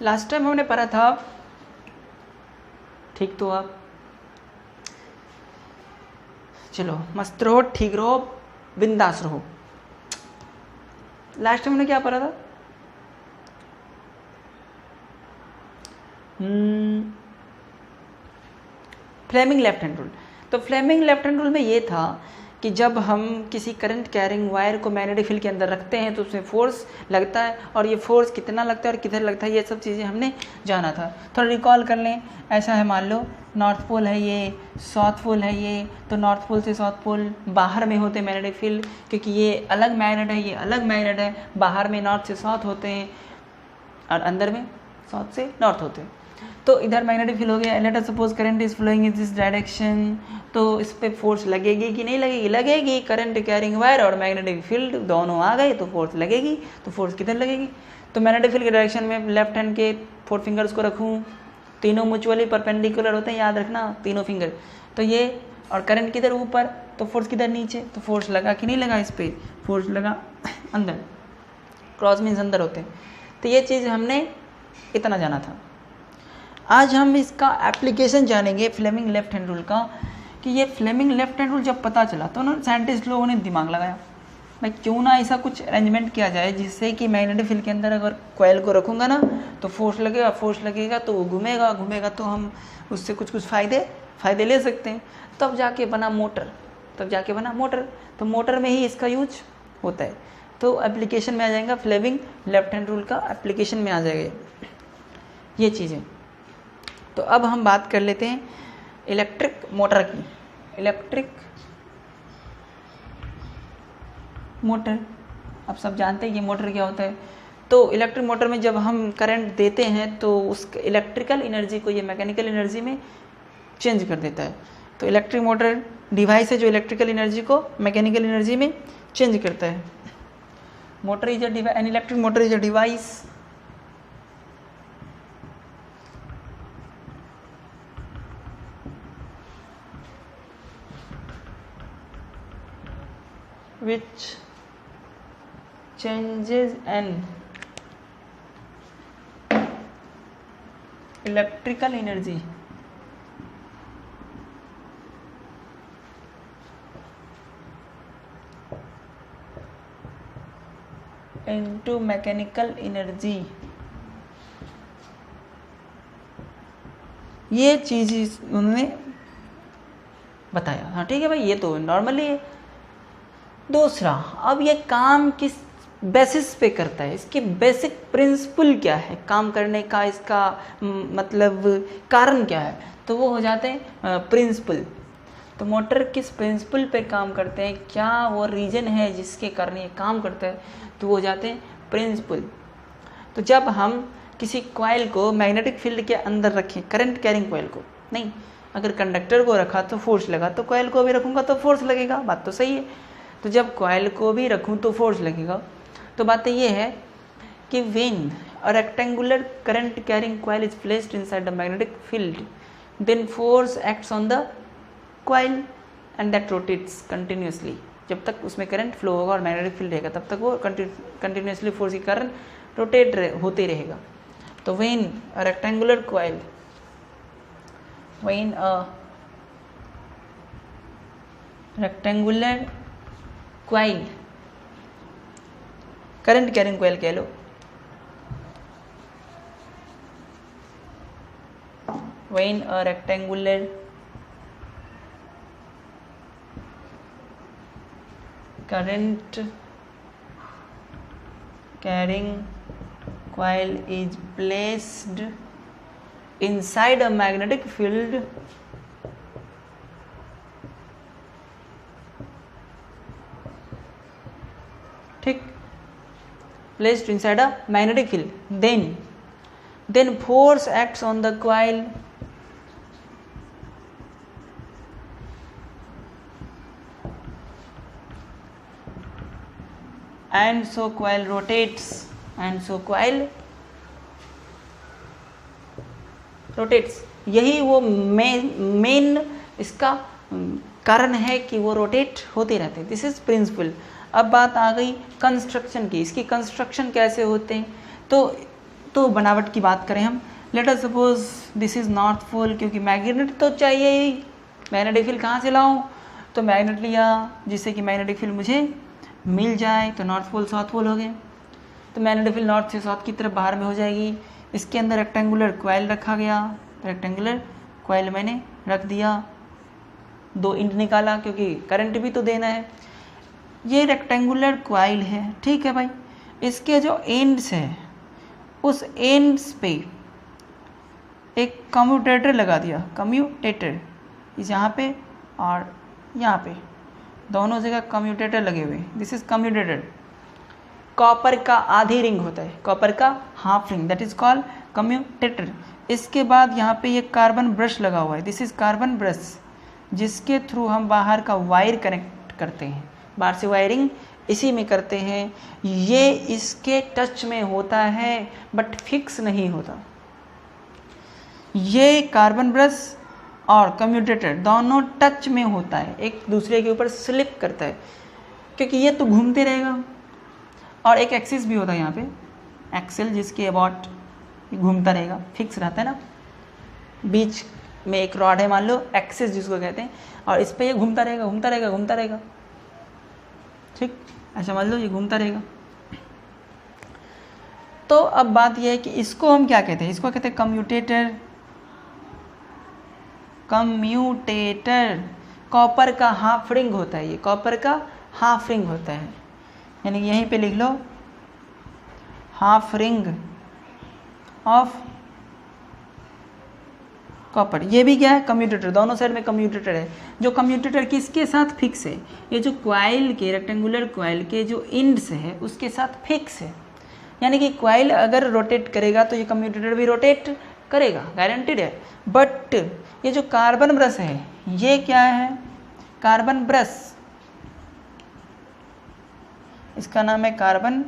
Last time हमने पढ़ा था, ठीक तो आप चलो मस्त रहो, ठीक रहो, बिंदास रहो। लास्ट टाइम हमने क्या पढ़ा था? Fleming left hand rule. तो फ्लेमिंग लेफ्ट हैंड रूल में ये था कि जब हम किसी करंट कैरिंग वायर को मैग्नेटिक फील्ड के अंदर रखते हैं तो उसमें फोर्स लगता है, और ये फोर्स कितना लगता है और किधर लगता है, ये सब चीज़ें हमने जाना था। थोड़ा रिकॉल कर लें। ऐसा है, मान लो नॉर्थ पोल है ये, साउथ पोल है ये, तो नॉर्थ पोल से साउथ पोल बाहर में होते हैं मैग्नेटिक फील्ड, क्योंकि ये अलग मैग्नेट है, ये अलग मैग्नेट है। बाहर में नॉर्थ से साउथ होते हैं और अंदर में साउथ से नॉर्थ होते हैं। तो इधर मैग्नेटिक फील्ड हो गया। Let us suppose current is flowing in this direction, तो इस पे फोर्स लगेगी कि नहीं लगेगी? लगेगी। करंट कैरिंग वायर और मैग्नेटिक फील्ड दोनों आ गए तो फोर्स लगेगी। तो फोर्स किधर लगेगी? तो मैग्नेटिक फील्ड के डायरेक्शन में लेफ्ट हैंड के 4 फिंगर्स को रखूँ, तीनों म्यूचुअली परपेंडिकुलर होते हैं, याद रखना तीनों फिंगर। तो ये, और करंट किधर? ऊपर, तो फोर्स किधर? नीचे। तो फोर्स लगा कि नहीं लगा? इस पर फोर्स लगा अंदर, क्रॉस मीन्स अंदर होते हैं। तो ये चीज़ हमने इतना जाना था। आज हम इसका एप्लीकेशन जानेंगे फ्लेमिंग लेफ्ट हैंड रूल का, कि ये फ्लेमिंग लेफ्ट हैंड रूल जब पता चला तो ना साइंटिस्ट लोगों ने दिमाग लगाया, भाई क्यों ना ऐसा कुछ अरेंजमेंट किया जाए जिससे कि मैग्नेटिक फील्ड के अंदर अगर कॉइल को रखूँगा ना तो फोर्स लगेगा, फोर्स लगेगा तो वो घूमेगा, घूमेगा तो हम उससे कुछ फ़ायदे ले सकते हैं। तब जाके बना मोटर, तो मोटर में ही इसका यूज होता है। तो एप्लीकेशन में आ जाएगा, फ्लेमिंग लेफ्ट हैंड रूल का एप्लीकेशन में आ जाएगा ये चीज़ें। तो अब हम बात कर लेते हैं इलेक्ट्रिक मोटर की। इलेक्ट्रिक मोटर, अब सब जानते हैं ये मोटर क्या होता है। तो इलेक्ट्रिक मोटर में जब हम करंट देते हैं तो उस इलेक्ट्रिकल एनर्जी को ये मैकेनिकल एनर्जी में चेंज कर देता है। तो इलेक्ट्रिक मोटर डिवाइस है जो इलेक्ट्रिकल एनर्जी को मैकेनिकल एनर्जी में चेंज करता है। Motor is an electric motor is a device which changes an electrical energy into mechanical energy। ये चीज़ उन्होंने बताया। हाँ ठीक है भाई, ये तो नॉर्मली है। दूसरा, अब ये काम किस बेसिस पे करता है, इसकी बेसिक प्रिंसिपल क्या है, काम करने का इसका मतलब कारण क्या है, तो वो हो जाते हैं प्रिंसिपल। तो मोटर किस प्रिंसिपल पे काम करते हैं, क्या वो रीजन है जिसके कारण ये काम करता है, तो वो हो जाते हैं प्रिंसिपल। तो जब हम किसी कॉइल को मैग्नेटिक फील्ड के अंदर रखें, करंट कैरिंग कॉइल को नहीं, अगर कंडक्टर को रखा तो फोर्स लगा, तो कॉइल को भी रखूँगा तो फोर्स लगेगा, बात तो सही है। तो जब कॉइल को भी रखूँ तो फोर्स लगेगा। तो बात ये है कि when a rectangular current carrying coil is placed inside the magnetic field, then force acts on the coil and that rotates continuously. जब तक उसमें करंट फ्लो होगा और मैग्नेटिक फील्ड रहेगा तब तक वो कंटिन्यूसली फोर्स के कारण रोटेट होते रहेगा। तो when a rectangular coil, when a rectangular coil, current carrying coil कह लो, when a rectangular current carrying coil is placed inside a magnetic field, ठीक, placed inside a magnetic field, then force acts on the coil and so coil rotates, and so coil rotates। यही वो main इसका कारण है कि वो rotate होते रहते हैं। This is principle. अब बात आ गई कंस्ट्रक्शन की, इसकी कंस्ट्रक्शन कैसे होते हैं। तो तो बनावट की बात करें हम, let us suppose this is north pole, क्योंकि मैग्नेट तो चाहिए ही, मैग्नेटिक फील्ड कहाँ से लाऊं, तो मैग्नेट लिया जिससे कि मैग्नेटिक फील्ड मुझे मिल जाए, तो नॉर्थ पोल साउथ पोल हो गए। तो मैग्नेटिक फील्ड नॉर्थ से साउथ की तरफ बाहर में हो जाएगी। इसके अंदर रेक्टेंगुलर कॉइल रखा गया, रेक्टेंगुलर कॉइल मैंने रख दिया, 2 इंच निकाला क्योंकि करंट भी तो देना है। ये रेक्टेंगुलर कॉइल है, ठीक है भाई। इसके जो एंड्स है उस एंड्स पे एक कम्यूटेटर लगा दिया, कम्यूटेटर इस यहाँ पे और यहाँ पे, दोनों जगह कम्यूटेटर लगे हुए। This is commutator. कॉपर का आधी रिंग होता है, कॉपर का half ring, that is called commutator. इसके बाद यहाँ पे ये कार्बन ब्रश लगा हुआ है, दिस इज कार्बन ब्रश, जिसके थ्रू हम बाहर का वायर कनेक्ट करते हैं, बाहर से वायरिंग इसी में करते हैं। ये इसके टच में होता है बट फिक्स नहीं होता। ये कार्बन ब्रश और कम्यूटेटर दोनों टच में होता है, एक दूसरे के ऊपर स्लिप करता है, क्योंकि ये तो घूमते रहेगा। और एक एक्सिस भी होता है यहाँ पे, एक्सेल, जिसके अबाउट घूमता रहेगा, फिक्स रहता है ना। बीच में एक रॉड है मान लो, एक्सिस जिसको कहते हैं, और इस पर ये घूमता रहेगा घूमता रहेगा घूमता रहेगा, ठीक, ऐसा मान लो ये घूमता रहेगा। तो अब बात यह है कि इसको हम क्या कहते हैं, इसको कहते हैं कम्यूटेटर। कम्यूटेटर कॉपर का हाफ रिंग होता है, ये कॉपर का हाफ रिंग होता है, यानी यहीं पे लिख लो हाफ रिंग ऑफ कॉपर। ये भी क्या है, कम्यूटेटर, दोनों साइड में कम्यूटेटर है। जो कम्यूटेटर किसके साथ फिक्स है, ये जो क्वाइल के, रेक्टेंगुलर क्वाइल के जो इंड्स है उसके साथ फिक्स है, यानी कि क्वाइल अगर रोटेट करेगा तो ये कम्यूटेटर भी रोटेट करेगा, गारंटीड है। बट ये जो कार्बन ब्रश है, ये क्या है, कार्बन ब्रश, इसका नाम है कार्बन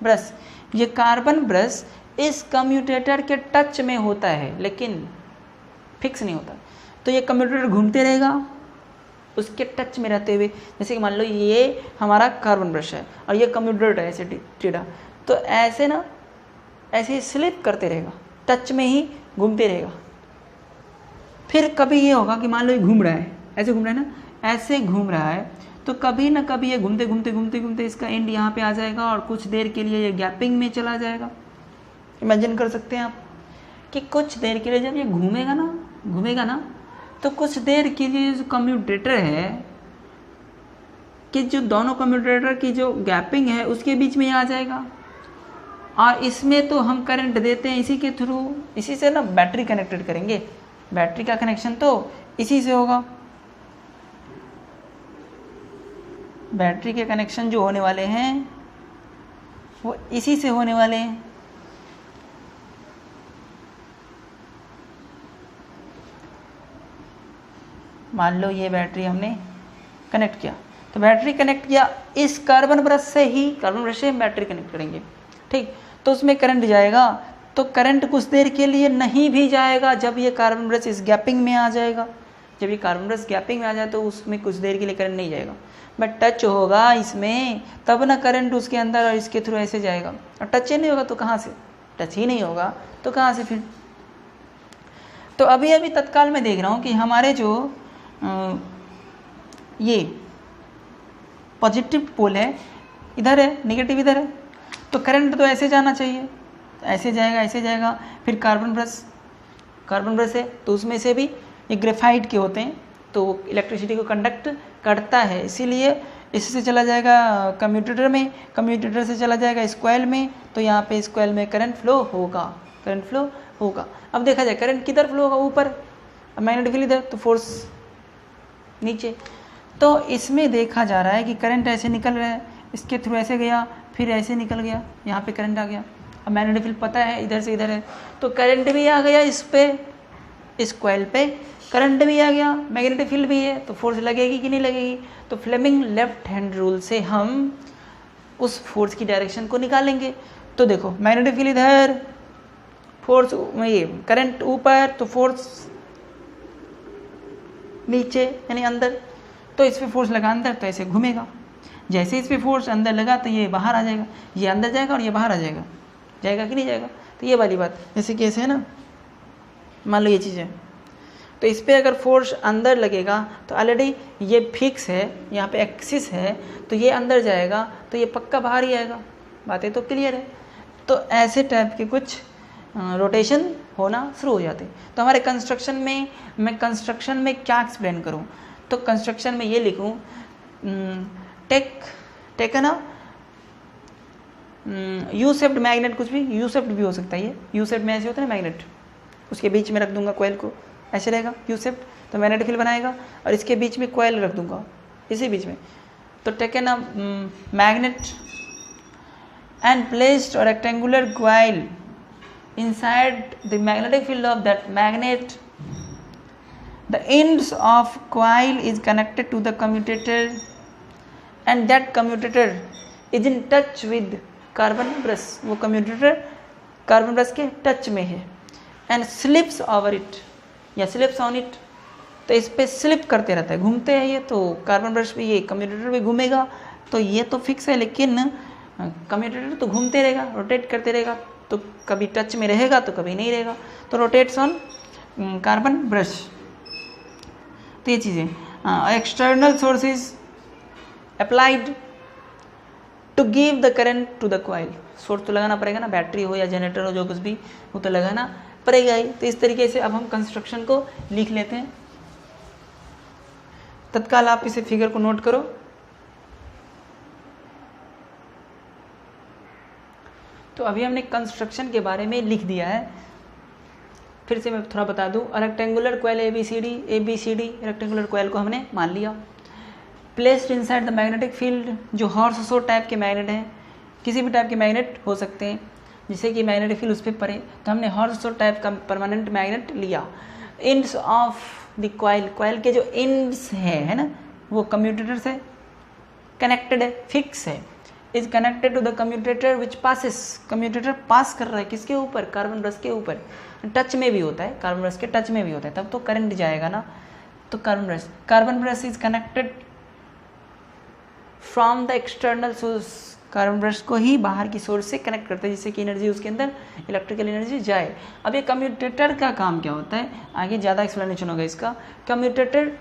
ब्रश। ये कार्बन ब्रश इस कम्यूटेटर के टच में होता है लेकिन फिक्स नहीं होता। तो ये कम्यूटेटर घूमते रहेगा उसके टच में रहते हुए। जैसे कि मान लो ये हमारा कार्बन ब्रश है और ये कम्यूटेटर है ऐसे टेढ़ा, तो ऐसे ना ऐसे ही स्लिप करते रहेगा, टच में ही घूमते रहेगा। फिर कभी ये होगा कि मान लो ये घूम रहा है, ऐसे घूम रहा है ना, ऐसे घूम रहा है, तो कभी ना कभी ये घूमते घूमते घूमते घूमते इसका एंड यहाँ पे आ जाएगा और कुछ देर के लिए ये गैपिंग में चला जाएगा। इमेजिन कर सकते हैं आप कि कुछ देर के लिए जब ये घूमेगा ना, तो कुछ देर के लिए जो कम्यूटेटर है कि जो दोनों कम्यूटेटर की जो गैपिंग है उसके बीच में आ जाएगा। और इसमें तो हम करंट देते हैं इसी के थ्रू, इसी से ना बैटरी कनेक्टेड करेंगे, बैटरी का कनेक्शन तो इसी से होगा। बैटरी के कनेक्शन जो होने वाले हैं वो इसी से होने वाले हैं। मान लो ये बैटरी हमने कनेक्ट किया, तो बैटरी कनेक्ट किया इस कार्बन ब्रश से ही, कार्बन ब्रश से हम बैटरी कनेक्ट करेंगे, ठीक। तो उसमें करंट जाएगा, तो करंट कुछ देर के लिए नहीं भी जाएगा जब ये कार्बन ब्रश इस गैपिंग में आ जाएगा। जब ये कार्बन ब्रश गैपिंग में आ जाए तो उसमें कुछ देर के लिए करंट नहीं जाएगा, बट टच होगा इसमें तब ना करंट उसके अंदर और इसके थ्रू ऐसे जाएगा। और टच ही नहीं होगा तो कहाँ से, टच ही नहीं होगा तो कहाँ से फिर। तो अभी अभी तत्काल में देख रहा हूँ कि हमारे जो ये पॉजिटिव पोल है इधर है, नेगेटिव इधर है, तो करंट तो ऐसे जाना चाहिए, ऐसे जाएगा ऐसे जाएगा। फिर कार्बन ब्रश है तो उसमें से भी ये ग्रेफाइट के होते हैं तो इलेक्ट्रिसिटी को कंडक्ट करता है, इसीलिए इससे चला जाएगा कम्यूटेटर में, कम्यूटेटर से चला जाएगा इस कॉइल में, तो यहाँ पे इस कॉइल में करंट फ्लो होगा। अब देखा जाए करंट किधर फ्लो होगा, ऊपर, मैग्नेटिक फील्ड इधर, तो फोर्स नीचे। तो इसमें देखा जा रहा है कि करंट ऐसे निकल रहा है, इसके थ्रू ऐसे गया, फिर ऐसे निकल गया, यहाँ पे करंट आ गया। अब मैग्नेटिक फील्ड पता है इधर से इधर है, तो करंट भी आ गया इस पे, इस कॉइल पे करंट भी आ गया, मैग्नेटिक फील्ड भी है, तो फोर्स लगेगी कि नहीं लगेगी। तो फ्लेमिंग लेफ्ट हैंड रूल से हम उस फोर्स की डायरेक्शन को निकालेंगे। तो देखो मैग्नेटिक फील्ड इधर, फोर्स ये करंट ऊपर, तो फोर्स नीचे यानी अंदर, तो इस पे फोर्स लगा अंदर तो ऐसे घूमेगा। जैसे इस पे फोर्स अंदर लगा तो ये बाहर आ जाएगा, ये अंदर जाएगा और ये बाहर आ जाएगा, जाएगा कि नहीं जाएगा। तो ये वाली बात, जैसे कि ऐसे है ना, मान लो ये चीज़ है, तो इस पर अगर फोर्स अंदर लगेगा तो ऑलरेडी ये फिक्स है, यहाँ पे एक्सिस है, तो ये अंदर जाएगा तो ये पक्का बाहर ही आएगा। बातें तो क्लियर है। तो ऐसे टाइप के कुछ रोटेशन होना शुरू हो जाते। तो हमारे कंस्ट्रक्शन में, मैं कंस्ट्रक्शन में क्या एक्सप्लेन करूँ, तो कंस्ट्रक्शन में ये लिखूँ, टेक है ना यू शेप्ड मैग्नेट, कुछ भी यू शेप्ड भी हो सकता है। ये यू शेप्ड में ऐसे होता है ना मैग्नेट, उसके बीच में रख दूंगा कॉइल को, ऐसे रहेगा यू शेप्ड, तो मैग्नेटिक फील्ड बनाएगा, और इसके बीच में कॉइल रख दूंगा इसी बीच में। तो taken a magnet and placed a rectangular coil inside the magnetic field of that magnet. The ends of coil is connected to the commutator and that commutator is in touch with carbon brush. वो commutator carbon brush के touch में है and slips over it या slips on it. तो इस pay slip करते रहता है, घूमते हैं ये, तो कार्बन ब्रश भी, ये कम्यूटेटर भी घूमेगा। तो ये तो फिक्स है, लेकिन कम्यूटेटर तो घूमते रहेगा, रोटेट करते रहेगा, तो कभी टच में रहेगा तो कभी नहीं रहेगा। तो रोटेट्स ऑन कार्बन ब्रश। तो ये चीज़ें, external sources applied to give the current to the coil. Source तो लगाना पड़ेगा ना, बैटरी हो या जनरेटर हो, जो कुछ भी वो तो लगाना पड़ेगा ही। तो इस तरीके से अब हम कंस्ट्रक्शन को लिख लेते हैं। तत्काल आप इसे फिगर को नोट करो। तो अभी हमने कंस्ट्रक्शन के बारे में लिख दिया है। फिर से मैं थोड़ा बता दूं, rectangular coil A B C D rectangular coil को हमने मान लिया। Placed inside the magnetic field, जो हॉर्स सो टाइप के मैग्नेट हैं, किसी भी टाइप के मैग्नेट हो सकते हैं जिससे कि मैग्नेटिक फील्ड उस पर पड़े, तो हमने हॉर्स सो टाइप का परमानेंट मैग्नेट लिया। Ends of the coil, coil के जो इंड्स है ना, वो कम्यूटेटर से कनेक्टेड है, फिक्स है। Is connected to the commutator which passes, commutator pass कर रहा है किसके ऊपर, कार्बन ब्रश के ऊपर। टच में भी होता है, कार्बन ब्रश के टच में भी होता है, तब तो करंट जाएगा ना। तो carbon brush is connected from the external source, carbon brush को ही बाहर की सोर्स से कनेक्ट करते हैं जिससे कि एनर्जी उसके अंदर, इलेक्ट्रिकल एनर्जी जाए। अब ये कम्यूटेटर का काम क्या होता है, आगे ज़्यादा एक्सप्लेनेशन होगा इसका। कम्यूटेटर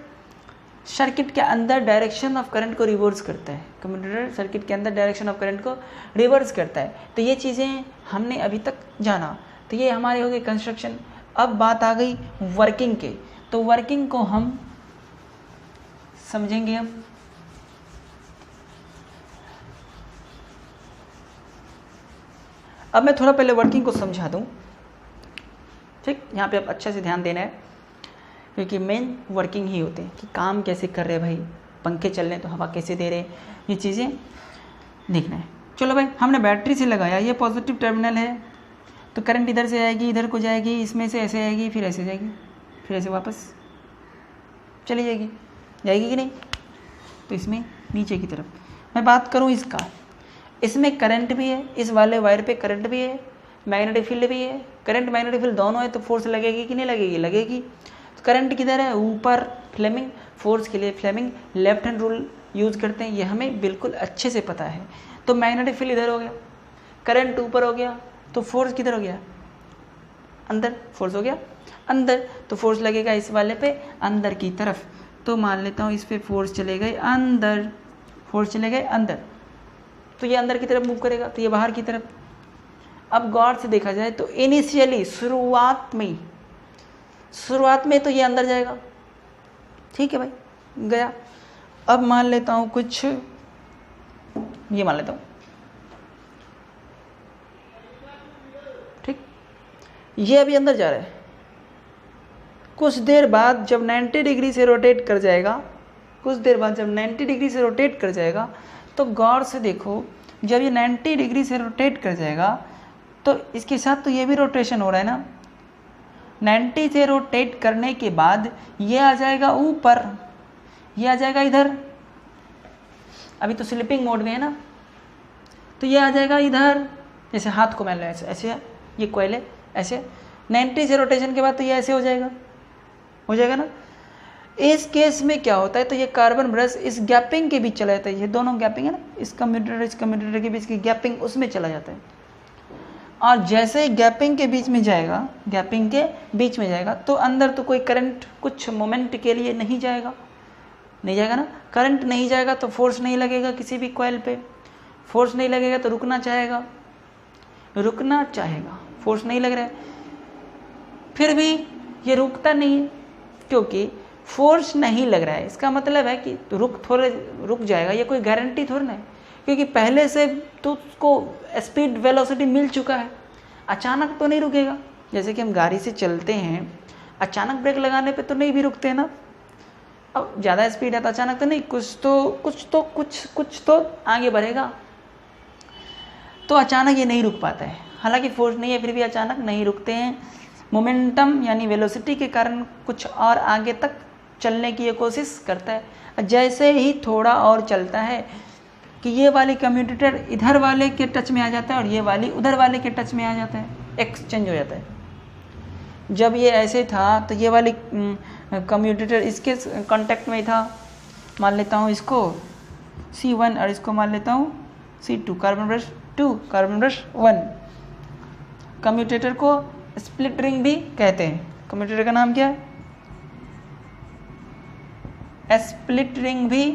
सर्किट के अंदर डायरेक्शन ऑफ करंट को रिवर्स करता है। कम्यूटेटर सर्किट के अंदर डायरेक्शन ऑफ करंट को रिवर्स करता है। तो ये चीज़ें हमने अभी तक जाना। तो ये हमारे हो गए कंस्ट्रक्शन। अब बात आ गई वर्किंग के। तो वर्किंग को हम समझेंगे। अब मैं थोड़ा पहले वर्किंग को समझा दूं, ठीक। यहाँ पे आप अच्छे से ध्यान देना है, क्योंकि मेन वर्किंग ही होते हैं कि काम कैसे कर रहे हैं भाई, पंखे चल रहे हैं तो हवा कैसे दे रहे हैं, ये चीज़ें देखना है। चलो भाई, हमने बैटरी से लगाया, ये पॉजिटिव टर्मिनल है, तो करंट इधर से आएगी, इधर को जाएगी, इसमें से ऐसे आएगी, फिर ऐसे जाएगी, फिर ऐसे वापस चली जाएगी, जाएगी कि नहीं। तो इसमें नीचे की तरफ मैं बात करूँ इसका, इसमें करंट भी है, इस वाले वायर पे करंट भी है, मैग्नेटिक फील्ड भी है। करंट मैग्नेटिक फील्ड दोनों है, तो फोर्स लगेगी कि नहीं लगेगी, लगेगी। तो करंट किधर है, ऊपर, फ्लेमिंग। फोर्स के लिए Fleming left hand rule use करते हैं, ये हमें बिल्कुल अच्छे से पता है। तो मैग्नेटिक फील्ड इधर हो गया, करंट ऊपर हो गया, तो फोर्स किधर हो गया, अंदर, फोर्स हो गया अंदर। तो फोर्स लगेगा इस वाले पे अंदर की तरफ। तो मान लेता हूँ इस पे फोर्स चले गए अंदर, फोर्स चले गए अंदर, तो ये अंदर की तरफ मूव करेगा, तो ये बाहर की तरफ। अब गौर से देखा जाए तो इनिशियली शुरुआत में तो ये अंदर जाएगा, ठीक है भाई, गया। अब मान लेता हूँ कुछ, ये मान लेता हूँ, ठीक, ये अभी अंदर जा रहा है। कुछ देर बाद जब 90 डिग्री से रोटेट कर जाएगा, कुछ देर बाद जब 90 डिग्री से रोटेट कर जाएगा, तो गौर से देखो, जब ये 90 डिग्री से रोटेट कर जाएगा तो इसके साथ तो ये भी रोटेशन हो रहा है ना। 90 से रोटेट करने के बाद ये आ जाएगा ऊपर, ये आ जाएगा इधर, अभी तो स्लिपिंग मोड में है ना, तो ये आ जाएगा इधर। जैसे हाथ को मैल ऐसे ऐसे, ये कॉइल है ऐसे, 90 से रोटेशन के बाद तो ये ऐसे हो जाएगा ना। इस केस में क्या होता है, तो ये कार्बन ब्रश इस गैपिंग के बीच चला जाता है, ये दोनों गैपिंग है ना, इस कम्यूटेटर के बीच की गैपिंग, उसमें चला जाता है। और जैसे ही गैपिंग के बीच में जाएगा, गैपिंग के बीच में जाएगा तो अंदर तो कोई करंट कुछ मोमेंट के लिए नहीं जाएगा, नहीं जाएगा ना। करंट नहीं जाएगा तो फोर्स नहीं लगेगा किसी भी कॉइल पे, फोर्स नहीं लगेगा तो रुकना चाहेगा, रुकना चाहेगा, फोर्स नहीं लग रहा है, फिर भी ये रुकता नहीं है क्योंकि फोर्स नहीं लग रहा है। इसका मतलब है कि रुक जाएगा, ये कोई गारंटी थोड़ी ना है, क्योंकि पहले से तो उसको स्पीड वेलोसिटी मिल चुका है, अचानक तो नहीं रुकेगा। जैसे कि हम गाड़ी से चलते हैं, अचानक ब्रेक लगाने पे तो नहीं भी रुकते हैं ना। अब ज़्यादा स्पीड है तो अचानक तो नहीं, कुछ तो आगे बढ़ेगा, तो अचानक ये नहीं रुक पाता है। हालांकि फोर्स नहीं है फिर भी अचानक नहीं रुकते हैं। मोमेंटम यानी वेलोसिटी के कारण कुछ और आगे तक चलने की ये कोशिश करता है। जैसे ही थोड़ा और चलता है कि ये वाली कम्यूटेटर इधर वाले के टच में आ जाता है और ये वाली उधर वाले के टच में आ जाता है, एक्सचेंज हो जाता है। जब ये ऐसे था तो ये वाली कम्यूटेटर इसके कांटेक्ट में था, मान लेता हूँ इसको C1 और इसको मान लेता हूँ C2, carbon brush 2, carbon brush 1। Commutator को स्प्लिट रिंग भी कहते हैं। कम्यूटेटर का नाम क्या है? स्प्लिट रिंग भी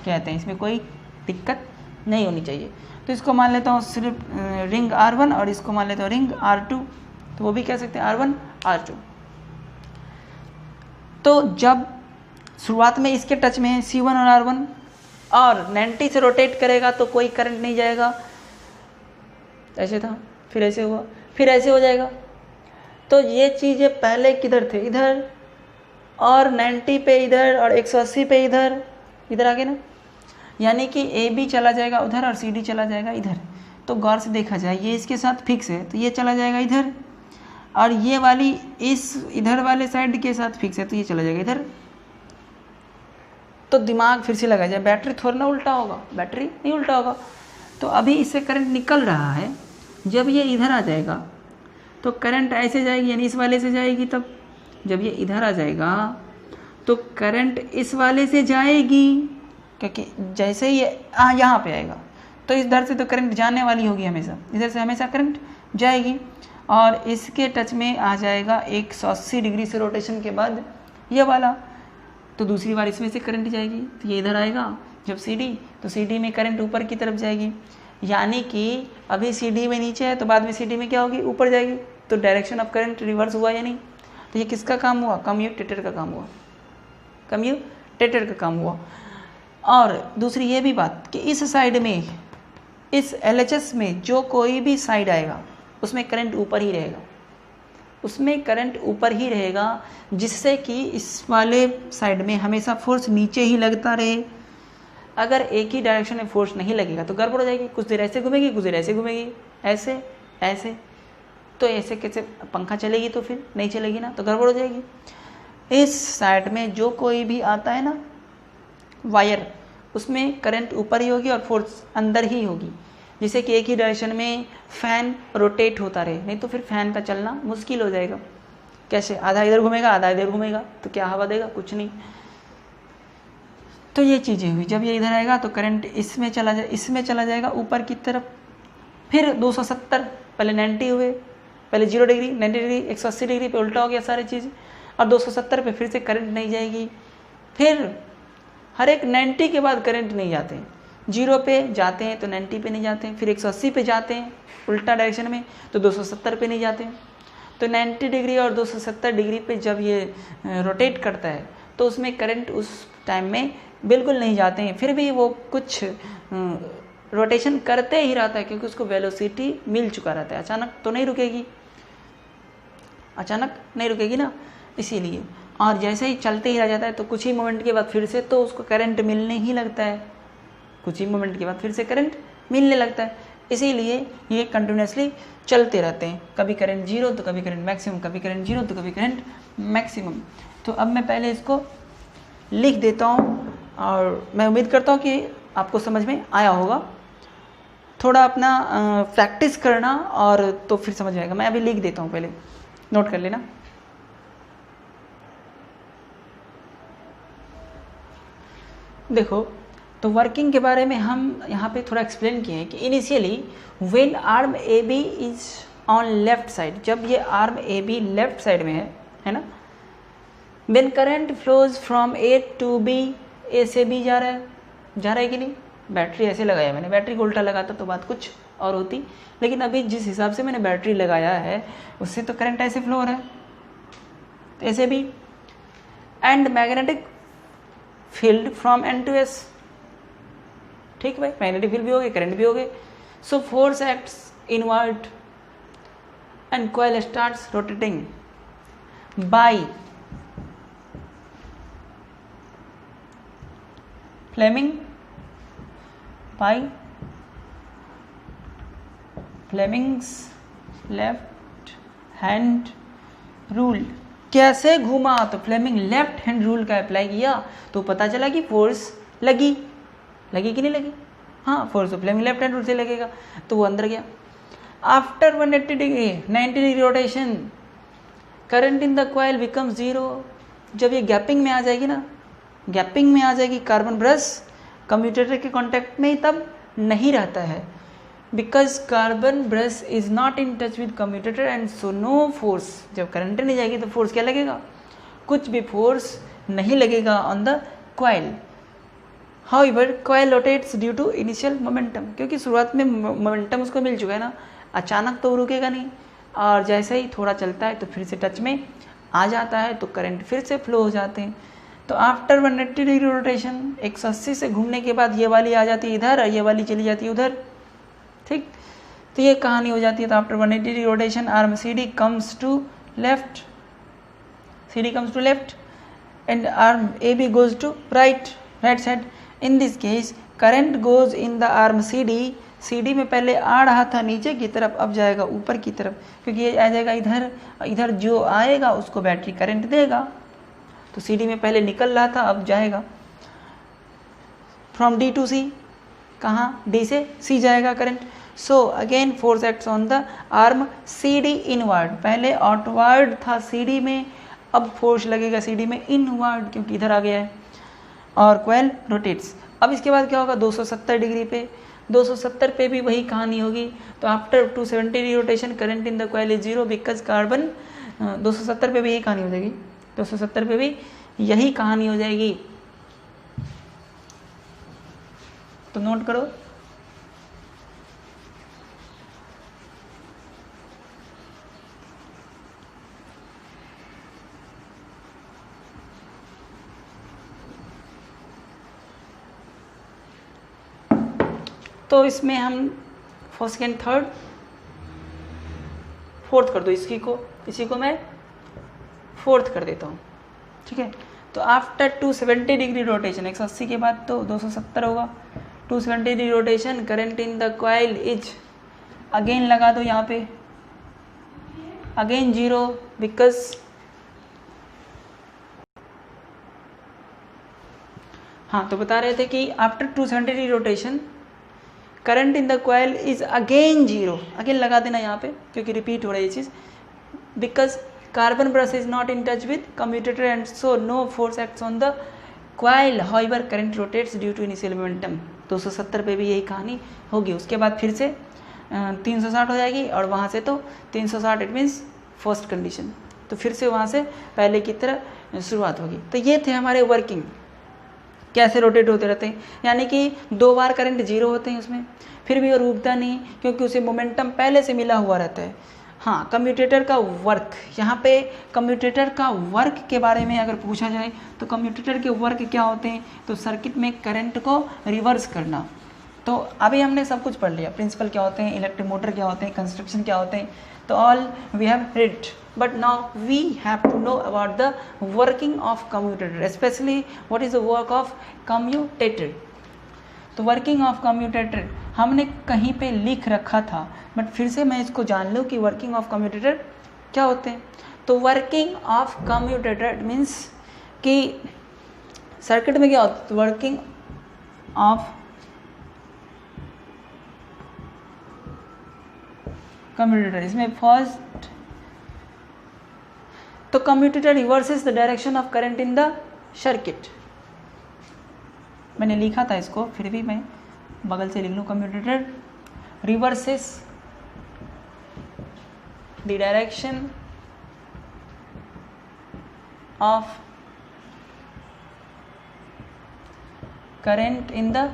कहते हैं, इसमें कोई दिक्कत नहीं होनी चाहिए। तो इसको मान लेता हूँ सिर्फ रिंग R1 और इसको मान लेता हूँ रिंग R2, तो वो भी कह सकते हैं R1 R2। तो जब शुरुआत में इसके टच में है C1 और R1 और 90 से रोटेट करेगा तो कोई करंट नहीं जाएगा, ऐसे था, फिर ऐसे हुआ, फिर ऐसे हो जाएगा। तो ये चीज़ें पहले किधर थे? इधर, और 90 पे इधर और 180 पे इधर, इधर आगे ना, यानी कि AB चला जाएगा उधर और CD चला जाएगा इधर। तो गौर से देखा जाए ये इसके साथ फिक्स है तो ये चला जाएगा इधर, और ये वाली इस इधर वाले साइड के साथ फिक्स है तो ये चला जाएगा इधर। तो दिमाग फिर से लगा जाए, बैटरी थोड़ा ना उल्टा होगा, बैटरी नहीं उल्टा होगा। तो अभी इससे करंट निकल रहा है, जब ये इधर आ जाएगा तो करंट ऐसे जाएगी, यानी इस वाले से जाएगी। तब जब ये इधर आ जाएगा तो करंट इस वाले से जाएगी, क्योंकि जैसे ही ये यहाँ पे आएगा तो इधर से तो करंट जाने वाली होगी हमेशा, इधर से हमेशा करंट जाएगी, और इसके टच में आ जाएगा 180 डिग्री से रोटेशन के बाद ये वाला। तो दूसरी बार इसमें से करंट जाएगी तो ये इधर आएगा। जब CD, तो CD में करंट ऊपर की तरफ जाएगी, यानी कि अभी CD में नीचे है तो बाद में CD में क्या होगी? ऊपर जाएगी। तो डायरेक्शन ऑफ करंट रिवर्स हुआ या नहीं? तो ये किसका काम हुआ? कम्यूटेटर का काम हुआ, कम्यूटेटर का काम हुआ। और दूसरी ये भी बात कि इस साइड में, इस LHS में जो कोई भी साइड आएगा उसमें करंट ऊपर ही रहेगा, उसमें करंट ऊपर ही रहेगा, जिससे कि इस वाले साइड में हमेशा फोर्स नीचे ही लगता रहे। अगर एक ही डायरेक्शन में फोर्स नहीं लगेगा तो गड़बड़ हो जाएगी, कुछ देर ऐसे घूमेगी, कुछ देर ऐसे घूमेगी, ऐसे ऐसे, तो ऐसे कैसे पंखा चलेगी? तो फिर नहीं चलेगी ना, तो गड़बड़ हो जाएगी। इस साइड में जो कोई भी आता है ना वायर, उसमें करंट ऊपर ही होगी और फोर्स अंदर ही होगी, जिससे कि एक ही डायरेक्शन में फ़ैन रोटेट होता रहे, नहीं तो फिर फ़ैन का चलना मुश्किल हो जाएगा। कैसे? आधा इधर घूमेगा, आधा इधर घूमेगा, तो क्या हवा देगा? कुछ नहीं। तो ये चीज़ें हुई। जब ये इधर आएगा तो करंट इसमें चला जाएगा ऊपर की तरफ। फिर 270, पहले 90 हुए, पहले 0 डिग्री, 90 डिग्री, 180 डिग्री पे उल्टा हो गया सारी चीज़, और 270 पे फिर से करंट नहीं जाएगी। फिर हर एक 90 के बाद करंट नहीं जाते हैं, 0 पे जाते हैं तो 90 पे नहीं जाते हैं, फिर 180 पे जाते हैं उल्टा डायरेक्शन में तो 270 पे नहीं जाते हैं। तो 90 डिग्री और 270 डिग्री पे जब ये रोटेट करता है तो उसमें करंट उस टाइम में बिल्कुल नहीं जाते हैं, फिर भी वो कुछ रोटेशन करते ही रहता है, क्योंकि उसको वेलोसिटी मिल चुका रहता है। अचानक तो नहीं रुकेगी, अचानक नहीं रुकेगी ना, इसीलिए। और जैसे ही चलते ही रह जाता है तो कुछ ही मोमेंट के बाद फिर से तो उसको करंट मिलने ही लगता है, कुछ ही मोमेंट के बाद फिर से करंट मिलने लगता है। इसीलिए ये कंटिन्यूसली चलते रहते हैं, कभी करंट 0 तो कभी करंट मैक्सिमम, कभी करंट 0 तो कभी करंट मैक्सिमम। तो अब मैं पहले इसको लिख देता हूँ और मैं उम्मीद करता हूँ कि आपको समझ में आया होगा। थोड़ा अपना प्रैक्टिस करना और तो फिर समझ में आएगा। मैं अभी लिख देता हूँ, पहले नोट कर लेना। देखो, तो वर्किंग के बारे में हम यहाँ पे थोड़ा एक्सप्लेन किए हैं कि initially when arm A B is on left side, जब ये arm A B left side में है ना, when current flows from A to B, A से बी जा रहा है कि नहीं। बैटरी ऐसे लगाया मैंने, बैटरी को उल्टा लगाता तो बात कुछ और होती, लेकिन अभी जिस हिसाब से मैंने बैटरी लगाया है उससे तो करंट ऐसे फ्लो हो रहा है, ऐसे भी। And magnetic field from N to S, ठीक भाई, मैग्नेटिक फील्ड भी हो गए, करंट भी हो गए। So force acts inward and coil starts rotating by Fleming's left hand rule. कैसे घूमा, तो फ्लेमिंग लेफ्ट हैंड रूल का अप्लाई किया तो पता चला कि फोर्स लगी कि नहीं लगी। हाँ, फोर्स तो फ्लेमिंग लेफ्ट हैंड रूल से लगेगा, तो वो अंदर गया। After 180 degree 90 degree rotation current in the coil becomes zero. जब ये गैपिंग में आ जाएगी ना, गैपिंग में आ जाएगी, कार्बन ब्रश कम्यूटेटर के कांटेक्ट में तब नहीं रहता है, because carbon brush is not in touch with commutator and so no force. जब करंट नहीं जाएगी तो फोर्स क्या लगेगा, कुछ भी फोर्स नहीं लगेगा on the coil. However coil rotates due to initial momentum, क्योंकि शुरुआत में मोमेंटम उसको मिल चुका है ना, अचानक तो रुकेगा नहीं, और जैसे ही थोड़ा चलता है तो फिर से टच में आ जाता है, तो करंट फिर से फ्लो हो जाते हैं। तो आफ्टर 180 डिग्री रोटेशन 180 से घूमने के बाद ये वाली आ जाती है इधर और ये वाली चली जाती है उधर, ठीक। तो ये कहानी हो जाती है। तो after 180 degree rotation arm C D comes to left, and arm A B goes to right side. In this case current goes in the arm C D में पहले आ रहा था नीचे की तरफ, अब जाएगा ऊपर की तरफ, क्योंकि ये आ जाएगा इधर जो आएगा उसको बैटरी करंट देगा। तो सी डी में पहले निकल रहा था, अब जाएगा फ्रॉम डी टू सी, कहाँ, डी से सी जाएगा current. So again force acts on the arm C D inward, पहले आउटवर्ड था सी डी में, अब फोर्स लगेगा सी डी में इनवर्ड, क्योंकि इधर आ गया है, और कॉइल रोटेट्स। अब इसके बाद क्या होगा, 270 डिग्री पे, 270 पे भी वही कहानी होगी। तो after 270 degree rotation current in the coil is zero, because carbon 270 पे भी यही कहानी हो जाएगी, 270 पे भी यही कहानी हो जाएगी। तो नोट करो, तो इसमें हम फर्स्ट सेकेंड थर्ड फोर्थ कर दो, इसी को मैं फोर्थ कर देता हूँ, ठीक है। तो आफ्टर 270 डिग्री रोटेशन, 180 के बाद तो 270 होगा, 270 degree rotation current in the coil is, again लगा दो यहाँ पे, अगेन जीरो, बिकॉज हाँ, तो बता रहे थे कि after 270 degree rotation current in the coil is again zero, again लगा देना यहाँ पे, क्योंकि रिपीट हो रही है ये चीज़, because carbon brush is not in touch with commutator and so no force acts on the coil, however current rotates due to initial momentum. 270 पे भी यही कहानी होगी। उसके बाद फिर से 360 हो जाएगी, और वहाँ से तो 360 इट मीन्स फर्स्ट कंडीशन, तो फिर से वहाँ से पहले की तरह शुरुआत होगी। तो ये थे हमारे वर्किंग, कैसे रोटेट होते रहते हैं, यानी कि 2 बार करंट जीरो होते हैं उसमें, फिर भी वो रुकता नहीं, क्योंकि उसे मोमेंटम पहले से मिला हुआ रहता है। हाँ, कम्यूटेटर का वर्क, यहाँ पे कम्यूटेटर का वर्क के बारे में अगर पूछा जाए तो कम्यूटेटर के वर्क क्या होते हैं, तो सर्किट में करंट को रिवर्स करना। तो अभी हमने सब कुछ पढ़ लिया, प्रिंसिपल क्या होते हैं, इलेक्ट्रिक मोटर क्या होते हैं, कंस्ट्रक्शन क्या होते हैं, तो all we have read, but now we have to know about the working of commutator, especially what is the work of commutator। तो वर्किंग ऑफ कम्यूटेटर हमने कहीं पे लिख रखा था, बट फिर से मैं इसको जान लूँ कि वर्किंग ऑफ कम्यूटेटर क्या होते हैं। तो वर्किंग ऑफ कम्यूटेटर मीन्स कि सर्किट में क्या होता है, वर्किंग ऑफ कम्यूटेटर, इसमें फर्स्ट तो commutator reverses the direction of current in the circuit, मैंने लिखा था इसको, फिर भी मैं बगल से लिख लूँ, commutator reverses the direction of current in the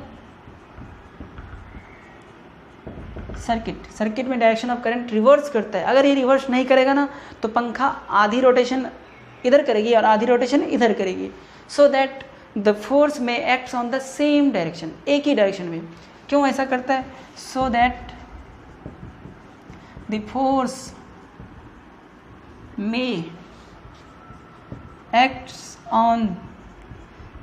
circuit में डायरेक्शन ऑफ करंट रिवर्स करता है। अगर ये रिवर्स नहीं करेगा ना तो पंखा आधी रोटेशन इधर करेगी और आधी रोटेशन इधर करेगी, सो दैट द फोर्स में acts on the same direction, एक ही डायरेक्शन में। क्यों ऐसा करता है? सो दैट द फोर्स में acts on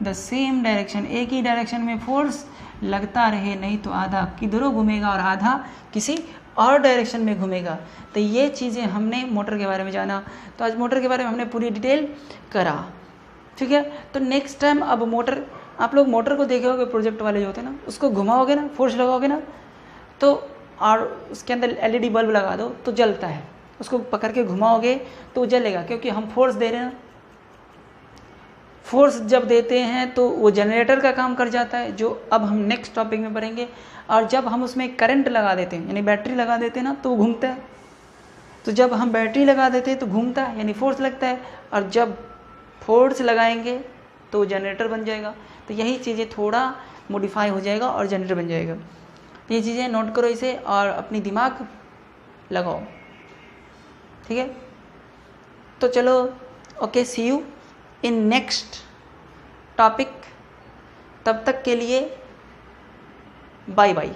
the same direction, एक ही डायरेक्शन में फोर्स लगता रहे, नहीं तो आधा किधरों घूमेगा और आधा किसी और डायरेक्शन में घूमेगा। तो ये चीज़ें हमने मोटर के बारे में जाना। तो आज मोटर के बारे में हमने पूरी डिटेल करा, ठीक है। तो नेक्स्ट टाइम अब मोटर, आप लोग मोटर को देखे होगे, प्रोजेक्ट वाले जो होते हैं ना, उसको घुमाओगे ना, फोर्स लगाओगे ना, तो और उसके अंदर एलईडी बल्ब लगा दो तो जलता है। उसको पकड़ के घुमाओगे तो जलेगा, क्योंकि हम फोर्स दे रहे हैं। फोर्स जब देते हैं तो वो जनरेटर का काम कर जाता है, जो अब हम नेक्स्ट टॉपिक में पढ़ेंगे। और जब हम उसमें करंट लगा देते हैं, यानी बैटरी लगा देते हैं ना, तो वो घूमता है। तो जब हम बैटरी लगा देते हैं तो घूमता है, यानी फोर्स लगता है। और जब फोर्स लगाएंगे तो वो जनरेटर बन जाएगा। तो यही चीज़ें थोड़ा मॉडिफाई हो जाएगा और जनरेटर बन जाएगा। ये चीज़ें नोट करो इसे और अपनी दिमाग लगाओ, ठीक है। तो चलो, okay, see you in next topic. तब तक के लिए बाय बाय।